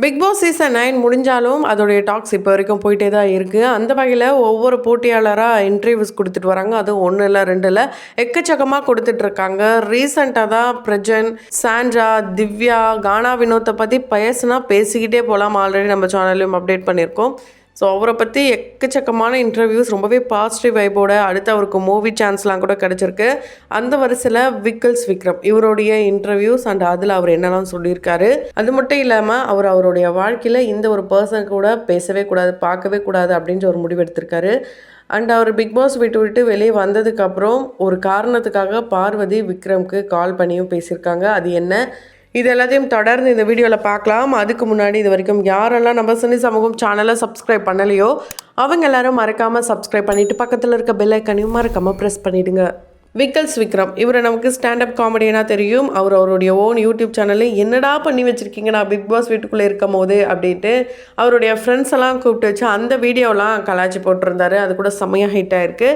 Big Boss season 9 முடிஞ்சாலும் அதோடைய tax இப்போ வரைக்கும் போயிட்டே தான் இருக்குது. அந்த வகையில் ஒவ்வொரு போட்டியாளராக இன்டர்வியூஸ் கொடுத்துட்டு வராங்க. அதுவும் 1 இல்லை 2 இல்லை எக்கச்சக்கமாக கொடுத்துட்ருக்காங்க. ரீசெண்டாக தான் பிரஜன், சாண்ட்ரா, திவ்யா, கானா வினோத்தை பற்றி பேசுனா பேசிக்கிட்டே போகலாம். ஆல்ரெடி நம்ம சேனல்லையும் அப்டேட் பண்ணியிருக்கோம். ஸோ அவரை பற்றி எக்கச்சக்கமான இன்டர்வியூஸ் ரொம்பவே பாசிட்டிவ் வைப்போட அடுத்து அவருக்கு மூவி சான்ஸ்லாம் கூட கிடச்சிருக்கு. அந்த வரிசையில் விக்ரம் இவருடைய இன்டர்வியூஸ் அண்ட் அதில் அவர் என்னெல்லாம் சொல்லியிருக்காரு. அது மட்டும் இல்லாமல் அவருடைய வாழ்க்கையில் இந்த ஒரு பர்சன் கூட பேசவே கூடாது, பார்க்கவே கூடாது அப்படின்ற ஒரு முடிவு எடுத்திருக்காரு. அண்ட் அவர் பிக் பாஸ் விட்டு வெளியே வந்ததுக்கப்புறம் ஒரு காரணத்துக்காக பார்வதி விக்ரம்க்கு கால் பண்ணியும் பேசியிருக்காங்க. அது என்ன, இது எல்லாத்தையும் தொடர்ந்து இந்த வீடியோவில் பார்க்கலாம். அதுக்கு முன்னாடி இது வரைக்கும் யாரெல்லாம் நம்ம சினி சமூகம் சேனலை சப்ஸ்கிரைப் பண்ணலையோ அவங்க எல்லாரும் மறக்காமல் சப்ஸ்கிரைப் பண்ணிவிட்டு பக்கத்தில் இருக்க பெல் ஐக்கனையும் மறக்காமல் ப்ரெஸ் பண்ணிவிடுங்க. விக்ரம் இவரை நமக்கு ஸ்டாண்டப் காமெடியனாக தெரியும். அவருடைய ஓன் யூடியூப் சேனலில் என்னடா பண்ணி வச்சுருக்கீங்க நான் பிக் பாஸ் வீட்டுக்குள்ளே இருக்கும் போது அப்படின்ட்டு அவருடைய ஃப்ரெண்ட்ஸ் எல்லாம் கூப்பிட்டு வச்சு அந்த வீடியோலாம் கலாச்சி போட்டிருந்தாரு. அது கூட செம்மையாக ஹிட் ஆகிருக்கு.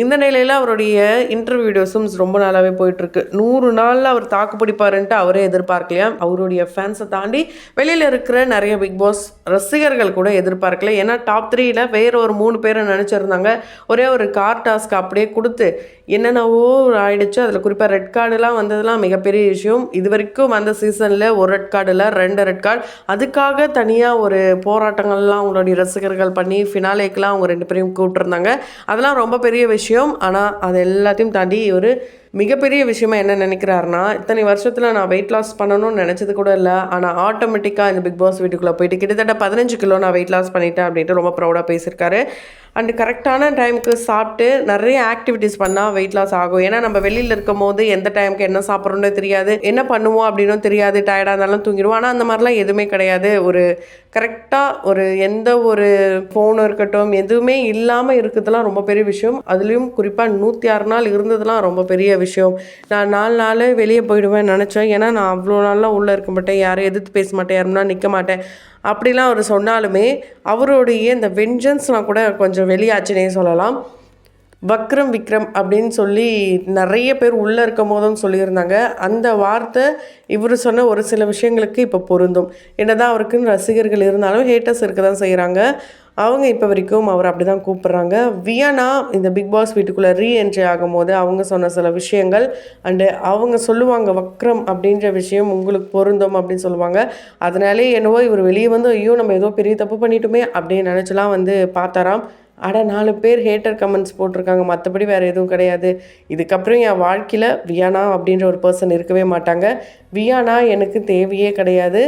இந்த நிலையில் அவருடைய இன்டர்வியூ வீடியோஸும் ரொம்ப நாளாகவே போயிட்டுருக்கு. 100 நாளில் அவர் தாக்கு பிடிப்பாருன்ட்டு அவரே எதிர்பார்க்கலையா. அவருடைய ஃபேன்ஸை தாண்டி வெளியில் இருக்கிற நிறைய பிக் பாஸ் ரசிகர்கள் கூட எதிர்பார்க்கல. ஏன்னா டாப் 3ல் வேறு ஒரு 3 பேரை நினச்சிருந்தாங்க. ஒரே ஒரு கார் டாஸ்க் அப்படியே கொடுத்து என்னென்னவோ ஆயிடுச்சு. அதில் குறிப்பாக ரெட் கார்டுலாம் வந்ததுலாம் மிகப்பெரிய விஷயம். இது வரைக்கும் வந்த சீசனில் ஒரு ரெட் கார்டு இல்லை 2 ரெட் கார்டு. அதுக்காக தனியாக ஒரு போராட்டங்கள்லாம் அவங்களுடைய ரசிகர்கள் பண்ணி ஃபினாலேக்கெலாம் அவங்க 2 பேரையும் கூப்பிட்டுருந்தாங்க. அதெல்லாம் ரொம்ப பெரிய விஷயம். ஆனால் அது எல்லாத்தையும் தாண்டி ஒரு மிகப்பெரிய விஷயமா என்ன நினைக்கிறாருன்னா, இத்தனை வருஷத்தில் நான் வெயிட் லாஸ் பண்ணணும்னு நினச்சது கூட இல்லை, ஆனால் ஆட்டோமேட்டிக்காக இந்த பிக் பாஸ் வீட்டுக்குள்ளே போயிட்டு கிட்டத்தட்ட 15 கிலோ நான் வெயிட் லாஸ் பண்ணிட்டேன் அப்படின்ட்டு ரொம்ப ப்ரௌடாக பேசியிருக்காரு. அண்டு கரெக்டான டைமுக்கு சாப்பிட்டு நிறைய ஆக்டிவிட்டீஸ் பண்ணால் வெயிட் லாஸ் ஆகும். ஏன்னா நம்ம வெளியில் இருக்கும் போது எந்த டைமுக்கு என்ன சாப்பிட்றோன்னு தெரியாது, என்ன பண்ணுவோம் அப்படின்னும் தெரியாது, டயர்டாக இருந்தாலும் தூங்கிடுவோம். ஆனால் அந்த மாதிரிலாம் எதுவுமே கிடையாது. ஒரு கரெக்டாக ஒரு எந்த ஒரு ஃபோனும் இருக்கட்டும் எதுவுமே இல்லாமல் இருக்கிறதுலாம் ரொம்ப பெரிய விஷயம். அதுலேயும் குறிப்பாக 106 நாள் இருந்ததுலாம் ரொம்ப பெரிய விஷயம். நான் 4 நாள் வெளியே போயிடுவேன் நினச்சேன். ஏன்னா நான் அவ்வளோ நாள்லாம் உள்ளே இருக்க மாட்டேன், யாரும் எதிர்த்து பேச மாட்டேன், யாருன்னா நிற்க மாட்டேன் அப்படிலாம் அவர் சொன்னாலுமே அவருடைய இந்த வெஞ்சன்ஸ்லாம் கூட கொஞ்சம் வெளியாச்சுன்னே சொல்லலாம். விக்ரம் அப்படின்னு சொல்லி நிறைய பேர் உள்ளே இருக்கும் போதும் சொல்லியிருந்தாங்க. அந்த வார்த்தை இவர் சொன்ன ஒரு சில விஷயங்களுக்கு இப்போ பொருந்தும். என்னதான் அவருக்குன்னு ரசிகர்கள் இருந்தாலும் ஹேட்டர்ஸ் இருக்க தான் செய்கிறாங்க. அவங்க இப்போ வரைக்கும் அவர் அப்படி தான் கூப்பிட்றாங்க. வியானா இந்த பிக் பாஸ் வீட்டுக்குள்ளே ரீஎன்ட்ரி ஆகும்போது அவங்க சொன்ன சில விஷயங்கள் அண்டு அவங்க சொல்லுவாங்க விக்ரம் அப்படின்ற விஷயம் உங்களுக்கு பொருந்தும் அப்படின்னு சொல்லுவாங்க. அதனாலே என்னவோ இவர் வெளியே வந்து ஐயோ நம்ம ஏதோ பெரிய தப்பு பண்ணிட்டோமே அப்படின்னு நினச்சலாம் பார்த்தாராம். 4 பேர் ஹேட்டர் கமெண்ட்ஸ் போட்டிருக்காங்க, மற்றபடி வேறு எதுவும் கிடையாது. இதுக்கப்புறம் என் வாழ்க்கையில் வியானா அப்படின்ற ஒரு பர்சன் இருக்கவே மாட்டாங்க. வியானா எனக்கு தேவையே கிடையாது,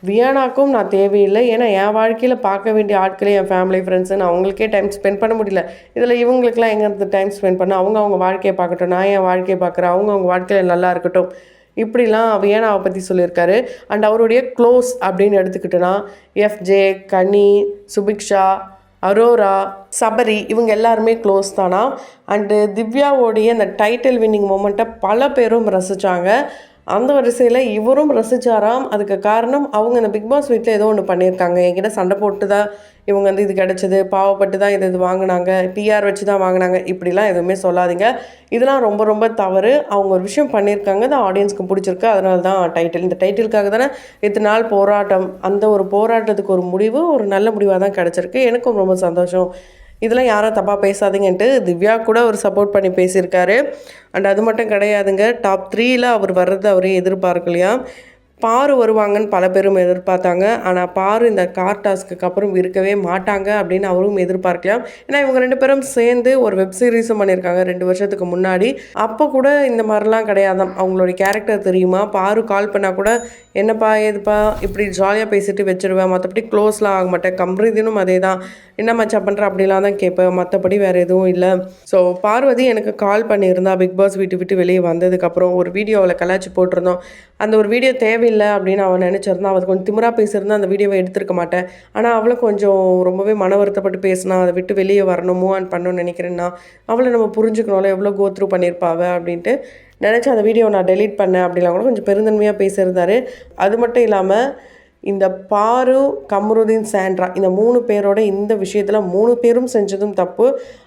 வியானாக்கும் நான் தேவையில்லை. ஏன்னா என் வாழ்க்கையில் பார்க்க வேண்டிய ஆட்களே என் ஃபேமிலி ஃப்ரெண்ட்ஸுன்னு அவங்களுக்கே டைம் ஸ்பெண்ட் பண்ண முடியல. இதில் இவங்களுக்குலாம் எங்கே டைம் ஸ்பெண்ட் பண்ண, அவங்க வாழ்க்கையை பார்க்கட்டும், நான் என் வாழ்க்கையை பார்க்குறேன், அவங்க வாழ்க்கையில் நல்லா இருக்கட்டும். இப்படிலாம் வியானாவை பற்றி சொல்லியிருக்காரு. அண்ட் அவருடைய க்ளோஸ் அப்படின்னு எடுத்துக்கிட்டோன்னா எஃப்ஜே, கனி, சுபிக்ஷா, அரோரா, சபரி இவங்க எல்லாருமே க்ளோஸ் தானா. அண்டு திவ்யாவோடைய அந்த டைட்டில் வின்னிங் மூமெண்ட்டை பல பேரும் ரசித்தாங்க. அந்த வரிசையில் இவரும் ரசித்தாராம். அதுக்கு காரணம் அவங்க இந்த பிக் பாஸ் வீட்டில் ஏதோ ஒன்று பண்ணியிருக்காங்க. என்கிட்ட சண்டை போட்டு தான் இவங்க இது கிடச்சிது, பாவப்பட்டு தான் இது வாங்கினாங்க, பிஆர் வச்சு தான் வாங்கினாங்க, இப்படிலாம் எதுவுமே சொல்லாதீங்க. இதெல்லாம் ரொம்ப ரொம்ப தவறு. அவங்க ஒரு விஷயம் பண்ணியிருக்காங்க, அது ஆடியன்ஸ்க்கு பிடிச்சிருக்கு, அதனால தான் டைட்டில். இந்த டைட்டிலுக்காக தானே இத்தனை நாள் போராட்டம். அந்த ஒரு போராட்டத்துக்கு ஒரு முடிவு ஒரு நல்ல முடிவாக தான் கிடச்சிருக்கு. எனக்கும் ரொம்ப சந்தோஷம். இதெல்லாம் யாரும் தப்பாக பேசாதீங்கன்ட்டு திவ்யா கூட அவர் சப்போர்ட் பண்ணி பேசியிருக்காரு. அண்ட் அது மட்டும் கிடையாதுங்க, டாப் 3ல் அவர் வர்றது அவரே எதிர்பார்க்கலையா. பாரு வருவாங்கன்னு பல பேரும் எதிர்பார்த்தாங்க. ஆனால் பாரு இந்த கார் டாஸ்க்கு அப்புறம் இருக்கவே மாட்டாங்க அப்படின்னு அவரும் எதிர்பார்க்கலாம். ஏன்னா இவங்க 2 பேரும் சேர்ந்து ஒரு வெப் சீரிஸும் பண்ணியிருக்காங்க 2 வருஷத்துக்கு முன்னாடி. அப்போ கூட இந்த மாதிரிலாம் கிடையாதான். அவங்களுடைய கேரக்டர் தெரியுமா, பாரு கால் பண்ணால் கூட என்னப்பா ஏதுப்பா இப்படி ஜாலியாக பேசிட்டு வச்சுருவேன், மற்றபடி க்ளோஸ்லாம் ஆக மாட்டேன். கம்ரிதினும் அதே தான், என்ன மச்சா பண்ணுற அப்படிலாம் தான் கேட்பேன், மற்றபடி வேறு எதுவும் இல்லை. ஸோ பார்வதி எனக்கு கால் பண்ணியிருந்தா பிக் பாஸ் விட்டு வெளியே வந்ததுக்கப்புறம் ஒரு வீடியோவில் கலாச்சி போட்டிருந்தோம். அந்த ஒரு வீடியோ தேவையில்லை அப்படின்னு அவன் நினச்சிருந்தான். அவள் கொஞ்சம் திமிராக பேசியிருந்தா அந்த வீடியோவை எடுத்திருக்க மாட்டேன். ஆனால் அவளை கொஞ்சம் ரொம்பவே மன வருத்தப்பட்டு பேசினா, அதை விட்டு வெளியே வரணும், மூவ் ஆன் பண்ணணும்னு நினைக்கிறேன்னா அவளை நம்ம புரிஞ்சுக்கணும்ல, எவ்வளோ கோத்ரூ பண்ணியிருப்பாவ அப்படின்ட்டு நினச்சி அந்த வீடியோவை நான் டெலீட் பண்ணேன் அப்படிலாம் கூட கொஞ்சம் பெருந்தன்மையாக பேசியிருந்தாரு. அது மட்டும் இல்லாமல் இந்த பாரு, கமருதீன், சாண்ட்ரா இந்த 3 பேரோட இந்த விஷயத்தில் 3 பேரும் செஞ்சதும் தப்பு.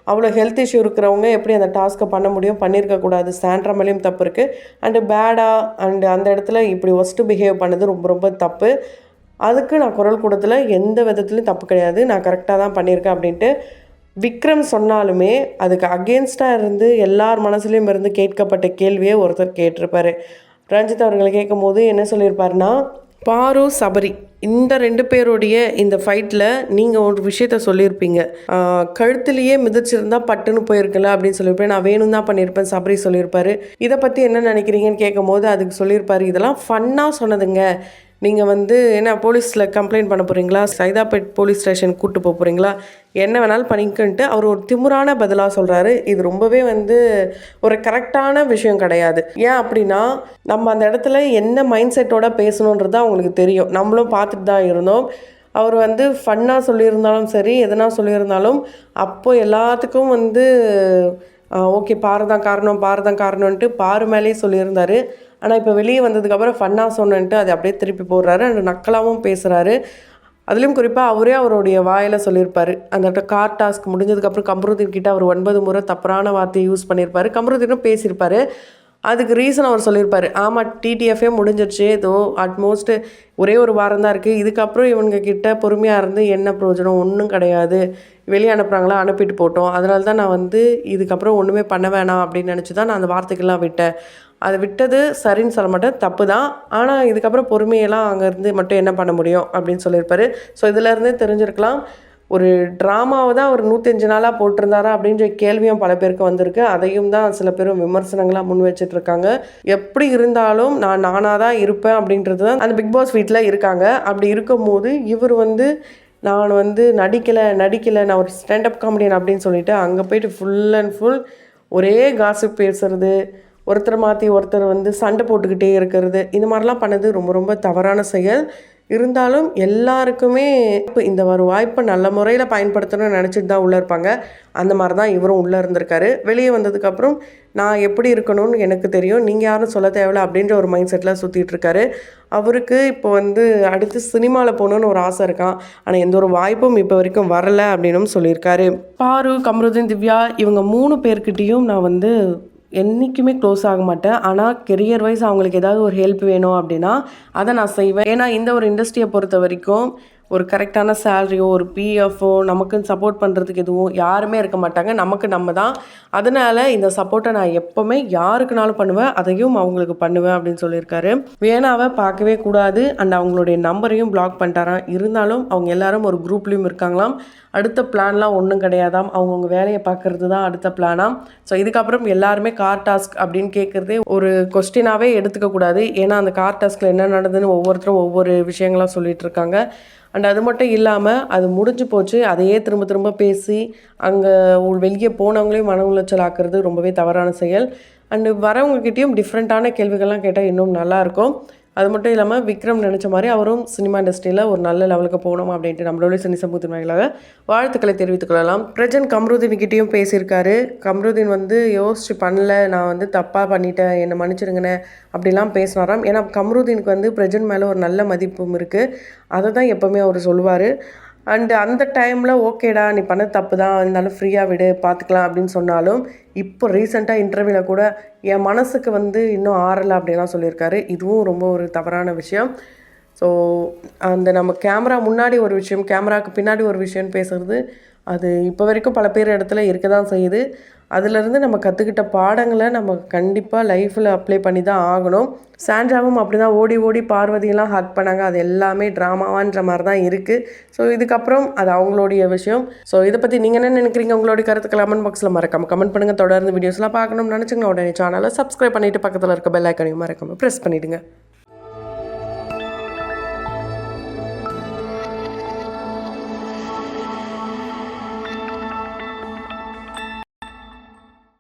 அவ்வளோ ஹெல்த் இஷ்யூ இருக்கிறவங்க எப்படி அந்த டாஸ்க்கை பண்ண முடியும், பண்ணியிருக்கக்கூடாது. சாண்ட்ரா மேலேயும் தப்பு இருக்குது. அண்டு பேடாக அண்டு அந்த இடத்துல இப்படி ஒஸ்ட்டு பிஹேவ் பண்ணது ரொம்ப ரொம்ப தப்பு. அதுக்கு நான் குரல் கொடுத்தல எந்த விதத்துலையும் தப்பு கிடையாது, நான் கரெக்டாக தான் பண்ணியிருக்கேன் அப்படின்ட்டு விக்ரம் சொன்னாலுமே அதுக்கு அகெயின்ஸ்டாக இருந்து எல்லார் மனசுலேயும் இருந்து கேட்கப்பட்ட கேள்வியே ஒருத்தர் கேட்டிருப்பார். ரஞ்சித் அவர்களை கேட்கும்போது என்ன சொல்லியிருப்பாருன்னா, பாரு சபரி இந்த 2 பேருடைய இந்த ஃபைட்டில் நீங்கள் ஒரு விஷயத்த சொல்லியிருப்பீங்க, கழுத்துலேயே மிதிச்சிருந்தா பட்டுன்னு போயிருக்கல அப்படின்னு சொல்லியிருப்பேன், நான் வேணும் தான் பண்ணியிருப்பேன் சபரி சொல்லியிருப்பாரு. இதை பற்றி என்ன நினைக்கிறீங்கன்னு கேட்கும்போது அதுக்கு சொல்லியிருப்பாரு, இதெல்லாம் ஃபன்னாக சொன்னதுங்க, நீங்கள் என்ன போலீஸில் கம்ப்ளைண்ட் பண்ண போகிறீங்களா, சைதாப்பேட் போலீஸ் ஸ்டேஷன் கூப்பிட்டு போக போகிறீங்களா, என்ன வேணாலும் பண்ணிக்கின்ட்டு அவர் ஒரு திமுறான பதிலாக சொல்கிறாரு. இது ரொம்பவே ஒரு கரெக்டான விஷயம் கிடையாது. ஏன் அப்படின்னா நம்ம அந்த இடத்துல என்ன மைண்ட் செட்டோட பேசணுன்றது அவங்களுக்கு தெரியும், நம்மளும் பார்த்துட்டு தான் இருந்தோம். அவர் ஃபன்னாக சொல்லியிருந்தாலும் சரி எதனா சொல்லியிருந்தாலும் அப்போது எல்லாத்துக்கும் ஓகே பாரு தான் காரணம்ன்ட்டு பாரு மேலேயே சொல்லியிருந்தார். ஆனால் இப்போ வெளியே வந்ததுக்கப்புறம் ஃபன்னாக சொன்னன்ட்டு அதை அப்படியே திருப்பி போடுறாரு, அண்ட் நக்கலாகவும் பேசுகிறாரு. அதுலேயும் குறிப்பாக அவரே அவருடைய வாயில் சொல்லியிருப்பார், அந்த கார் டாஸ்க் முடிஞ்சதுக்கப்புறம் கம்ருதீன் கிட்ட அவர் 9 முறை தப்பான வார்த்தையை யூஸ் பண்ணியிருப்பார். கம்ருதீனும் பேசியிருப்பார். அதுக்கு ரீசன் அவர் சொல்லியிருப்பார், ஆமாம் டிடிஎஃப்ஏ முடிஞ்சிருச்சு, ஏதோ அட்மோஸ்ட்டு ஒரே ஒரு வாரம் தான் இருக்குது, இதுக்கப்புறம் இவங்க கிட்ட பொறுமையாக இருந்து என்ன பிரயோஜனம், ஒன்றும் கிடையாது, வெளியே அனுப்புகிறாங்களா அனுப்பிட்டு போட்டோம், அதனால தான் நான் இதுக்கப்புறம் ஒன்றுமே பண்ண வேணாம் அப்படின்னு நினச்சி தான் நான் அந்த வார்த்தைக்கெல்லாம் விட்டேன், அதை விட்டது சரின்னு சொல்ல மாட்டேன், தப்பு தான், ஆனால் இதுக்கப்புறம் பொறுமையெல்லாம் அங்கேருந்து மட்டும் என்ன பண்ண முடியும் அப்படின்னு சொல்லியிருப்பார். ஸோ இதிலேருந்தே தெரிஞ்சிருக்கலாம் ஒரு ட்ராமாவை தான் ஒரு 105 நாளாக போட்டிருந்தாரா அப்படின்ற கேள்வியும் பல பேருக்கு வந்திருக்கு. அதையும் தான் சில பேரும் விமர்சனங்களாக முன் வச்சிட்ருக்காங்க. எப்படி இருந்தாலும் நானாக தான் இருப்பேன் அப்படின்றது தான் அந்த பிக் பாஸ் வீட்டில் இருக்காங்க. அப்படி இருக்கும்போது இவர் நான் நடிக்கலை நான் ஒரு ஸ்டாண்டப் காமெடியன் அப்படின்னு சொல்லிட்டு அங்கே போயிட்டு ஃபுல் அண்ட் ஃபுல் ஒரே காசிப் பேசுறது, ஒருத்தர் மாற்றி ஒருத்தர் சண்டை போட்டுக்கிட்டே இருக்கிறது, இந்த மாதிரிலாம் பண்ணது ரொம்ப ரொம்ப தவறான செயல். இருந்தாலும் எல்லாருக்குமே இந்த ஒரு வாய்ப்பை நல்ல முறையில் பயன்படுத்தணும்னு நினச்சிட்டு தான் உள்ளே இருப்பாங்க. அந்த மாதிரி தான் இவரும் உள்ளே இருந்திருக்காரு. வெளியே வந்ததுக்கப்புறம் நான் எப்படி இருக்கணும்னு எனக்கு தெரியும், நீங்கள் யாரும் சொல்ல தேவையில்ல அப்படின்ற ஒரு மைண்ட் செட்டில் சுற்றிட்டு இருக்காரு. அவருக்கு இப்போ அடுத்து சினிமாவில் போகணுன்னு ஒரு ஆசை இருக்கான், ஆனால் எந்த ஒரு வாய்ப்பும் இப்போ வரைக்கும் வரலை அப்படின்னும் சொல்லியிருக்காரு. பாரு, கம்ருதீன், திவ்யா இவங்க 3 பேர்கிட்டையும் நான் என்றைக்குமே க்ளோஸ் ஆக மாட்டேன். ஆனால் கெரியர் வைஸ் அவங்களுக்கு ஏதாவது ஒரு ஹெல்ப் வேணும் அப்படின்னா அதை நான் செய்வேன். ஏன்னா இந்த ஒரு இண்டஸ்ட்ரியை பொறுத்த வரைக்கும் ஒரு கரெக்டான சேலரியோ ஒரு பிஎஃப்ஓ நமக்குன்னு சப்போர்ட் பண்ணுறதுக்கு எதுவும் யாருமே இருக்க மாட்டாங்க, நமக்கு நம்ம தான். அதனால் இந்த சப்போர்ட்டை நான் எப்போவுமே யாருக்குனாலும் பண்ணுவேன், அதையும் அவங்களுக்கு பண்ணுவேன் அப்படின்னு சொல்லியிருக்காரு. வேணாவை பார்க்கவே கூடாது அண்ட் அவங்களுடைய நம்பரையும் பிளாக் பண்ணிட்டாராம். இருந்தாலும் அவங்க எல்லாரும் ஒரு குரூப்லேயும் இருக்காங்களாம். அடுத்த பிளான்லாம் ஒன்றும் கிடையாதாம், அவங்கவுங்க வேலையை பார்க்குறது தான் அடுத்த பிளானாம். ஸோ இதுக்கப்புறம் எல்லாருமே கார் டாஸ்க் அப்படின்னு கேட்குறதே ஒரு கொஸ்டினாகவே எடுத்துக்கக்கூடாது. ஏன்னா அந்த கார் டாஸ்கில் என்ன நடந்ததுன்னு ஒவ்வொருத்தரும் ஒவ்வொரு விஷயங்களாக சொல்லிகிட்டு இருக்காங்க. அண்ட் அது மட்டும் இல்லாமல் அது முடிஞ்சு போச்சு, அதையே திரும்ப திரும்ப பேசி அங்கே வெளியே போனவங்களையும் மன உளைச்சல் ஆக்குறது ரொம்பவே தவறான செயல். அண்டு வரவங்ககிட்டையும் டிஃப்ரெண்ட்டான கேள்விகள்லாம் கேட்டால் இன்னும் நல்லாயிருக்கும். அது மட்டும் இல்லாமல் விக்ரம் நினச்ச மாதிரி அவரும் சினிமா இண்டஸ்ட்ரியில் ஒரு நல்ல லெவலுக்கு போகணும் அப்படின்ட்டு நம்மளோட சினி சமூகத்தின் வாயிலாக வாழ்த்துக்களை தெரிவித்துக் கொள்ளலாம். பிரஜன் கம்ருதீன்கிட்டையும் பேசியிருக்காரு. கம்ருதீன் யோசிச்சு பண்ணல, நான் தப்பாக பண்ணிட்டேன், என்னை மன்னிச்சிருங்கண்ணே அப்படிலாம் பேசினாராம். ஏன்னா கம்ருதீனுக்கு பிரஜன் மேலே ஒரு நல்ல மதிப்பும் இருக்குது, அதை தான் எப்போவுமே அவர் சொல்லுவார். அண்டு அந்த டைமில் ஓகேடா நீ பண்ண தப்பு தான், இருந்தாலும் ஃப்ரீயாக விடு பார்த்துக்கலாம் அப்படின்னு சொன்னாலும் இப்போ ரீசெண்டாக இன்டர்வியூவில் கூட என் மனசுக்கு இன்னும் ஆறலை அப்படின்லாம் சொல்லியிருக்காரு. இதுவும் ரொம்ப ஒரு தவறான விஷயம். ஸோ அந்த நம்ம கேமரா முன்னாடி ஒரு விஷயம், கேமராவுக்கு பின்னாடி ஒரு விஷயம்னு பேசுகிறது அது இப்போ வரைக்கும் பல பேர் இடத்துல இருக்க தான் செய்யுது. அதிலேருந்து நம்ம கற்றுக்கிட்ட பாடங்களை நம்ம கண்டிப்பாக லைஃப்பில் அப்ளை பண்ணி தான் ஆகணும். சாண்ட்ராவும் அப்படி தான் ஓடி ஓடி பார்வதியெல்லாம் ஹக் பண்ணாங்க, அது எல்லாமே ட்ராமாவான்ற மாதிரி தான் இருக்குது. ஸோ இதுக்கப்புறம் அது அவங்களுடைய விஷயம். ஸோ இதை பற்றி நீங்கள் என்ன நினைக்கிறீங்க, உங்களுடைய கருத்துக்கள் கமெண்ட் பாக்ஸில் மறக்காமல் கமெண்ட் பண்ணுங்கள். தொடர்ந்து வீடியோஸ்லாம் பார்க்கணும்னு நினச்சிங்கன்னா உடனே சேனலை சப்ஸ்கிரைப் பண்ணிவிட்டு பக்கத்தில் இருக்க பெல் ஐக்கானையும் மறக்காமல் ப்ரெஸ் பண்ணிவிடுங்க.